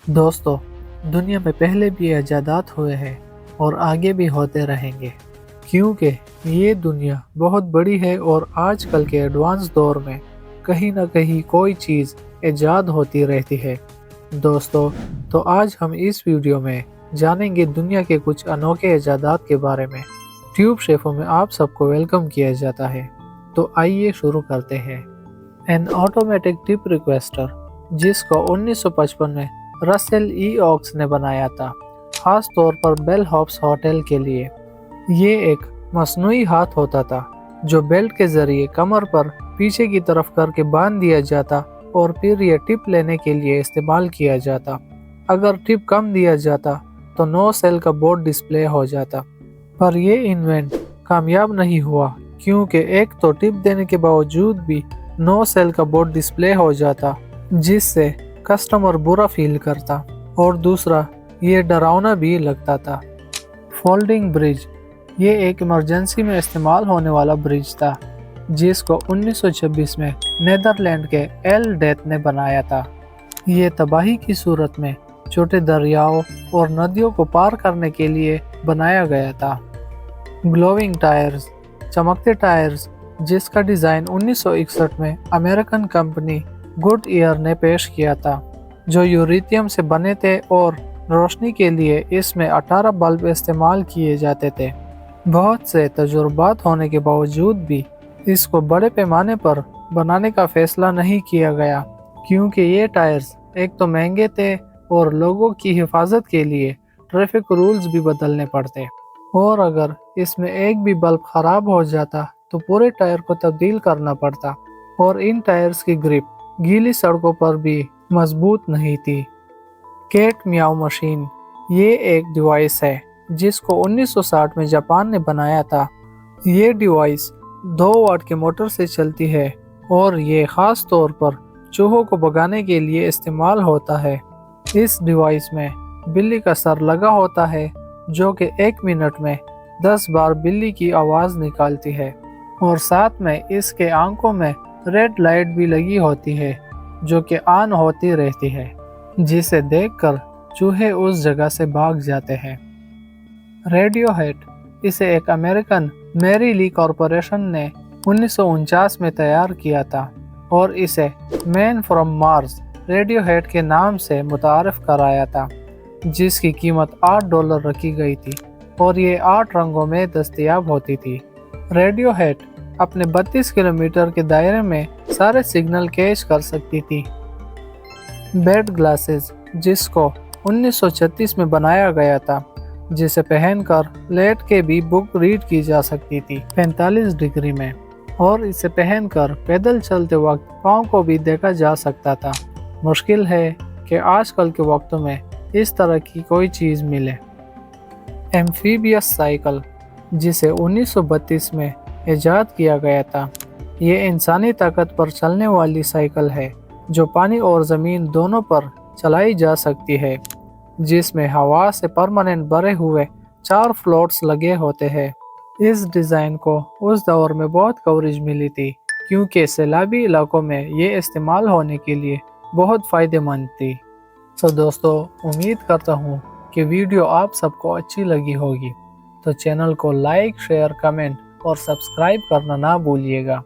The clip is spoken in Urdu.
دوستو، دنیا میں پہلے بھی ایجادات ہوئے ہیں اور آگے بھی ہوتے رہیں گے، کیونکہ یہ دنیا بہت بڑی ہے اور آج کل کے ایڈوانس دور میں کہیں نہ کہیں کوئی چیز ایجاد ہوتی رہتی ہے۔ دوستو، تو آج ہم اس ویڈیو میں جانیں گے دنیا کے کچھ انوکھے ایجادات کے بارے میں۔ ٹیوب شیفوں میں آپ سب کو ویلکم کیا جاتا ہے۔ تو آئیے شروع کرتے ہیں۔ این آٹومیٹک ٹپ ریکویسٹر، جس کو 1955 میں رسل ای اوکس نے بنایا تھا، خاص طور پر بیل ہاپس ہوٹل کے لیے۔ یہ ایک مصنوعی ہاتھ ہوتا تھا جو بیلٹ کے ذریعے کمر پر پیچھے کی طرف کر کے باندھ دیا جاتا اور پھر یہ ٹپ لینے کے لیے استعمال کیا جاتا۔ اگر ٹپ کم دیا جاتا تو 9 سیل کا بورڈ ڈسپلے ہو جاتا، پر یہ انوینٹ کامیاب نہیں ہوا کیونکہ ایک تو ٹپ دینے کے باوجود بھی 9 سیل کا بورڈ ڈسپلے ہو جاتا، جس سے کسٹمر برا فیل کرتا، اور دوسرا یہ ڈراؤنا بھی لگتا تھا۔ فولڈنگ برج، یہ ایک ایمرجنسی میں استعمال ہونے والا برج تھا جس کو 1926 میں نیدرلینڈ کے ایل ڈیتھ نے بنایا تھا۔ یہ تباہی کی صورت میں چھوٹے دریاؤں اور ندیوں کو پار کرنے کے لیے بنایا گیا تھا۔ گلوئنگ ٹائرز، چمکتے ٹائرز، جس کا ڈیزائن 1961 میں امریکن کمپنی گڈ ایئر نے پیش کیا تھا، جو یوریتھیم سے بنے تھے اور روشنی کے لیے اس میں 18 بلب استعمال کیے جاتے تھے۔ بہت سے تجربات ہونے کے باوجود بھی اس کو بڑے پیمانے پر بنانے کا فیصلہ نہیں کیا گیا، کیونکہ یہ ٹائرز ایک تو مہنگے تھے اور لوگوں کی حفاظت کے لیے ٹریفک رولز بھی بدلنے پڑتے، اور اگر اس میں ایک بھی بلب خراب ہو جاتا تو پورے ٹائر کو تبدیل کرنا پڑتا، اور ان ٹائرز کی گرپ گیلی سڑکوں پر بھی مضبوط نہیں تھی۔ کیٹ میاؤ مشین، یہ ایک ڈیوائس ہے جس کو 1960 میں جاپان نے بنایا تھا۔ یہ ڈیوائس 2 واٹ کے موٹر سے چلتی ہے اور یہ خاص طور پر چوہوں کو بھگانے کے لیے استعمال ہوتا ہے۔ اس ڈیوائس میں بلی کا سر لگا ہوتا ہے جو کہ 1 منٹ میں 10 بار بلی کی آواز نکالتی ہے، اور ساتھ میں اس کے آنکھوں میں ریڈ لائٹ بھی لگی ہوتی ہے جو کہ آن ہوتی رہتی ہے، جسے دیکھ کر چوہے اس جگہ سے بھاگ جاتے ہیں۔ ریڈیو ہیڈ، اسے ایک امریکن میری لی کارپوریشن نے 1949 میں تیار کیا تھا اور اسے مین فرام مارس ریڈیو ہیڈ کے نام سے متعارف کرایا تھا، جس کی قیمت $8 رکھی گئی تھی اور یہ 8 رنگوں میں دستیاب ہوتی تھی۔ ریڈیو ہیڈ اپنے 32 کلومیٹر کے دائرے میں سارے سگنل کیچ کر سکتی تھی۔ بیڈ گلاسز، جس کو 1936 میں بنایا گیا تھا، جسے پہن کر لیٹ کے بھی بک ریڈ کی جا سکتی تھی 45 ڈگری میں، اور اسے پہن کر پیدل چلتے وقت پاؤں کو بھی دیکھا جا سکتا تھا۔ مشکل ہے کہ آج کل کے وقتوں میں اس طرح کی کوئی چیز ملے۔ ایمفیبیس سائیکل، جسے 1932 میں ایجاد کیا گیا تھا، یہ انسانی طاقت پر چلنے والی سائیکل ہے جو پانی اور زمین دونوں پر چلائی جا سکتی ہے، جس میں ہوا سے پرماننٹ بھرے ہوئے 4 فلوٹس لگے ہوتے ہیں۔ اس ڈیزائن کو اس دور میں بہت کوریج ملی تھی کیونکہ سیلابی علاقوں میں یہ استعمال ہونے کے لیے بہت فائدہ مند تھی۔ دوستو، امید کرتا ہوں کہ ویڈیو آپ سب کو اچھی لگی ہوگی، تو چینل کو لائک، شیئر، کمنٹ اور سبسکرائب کرنا نہ بھولیے گا۔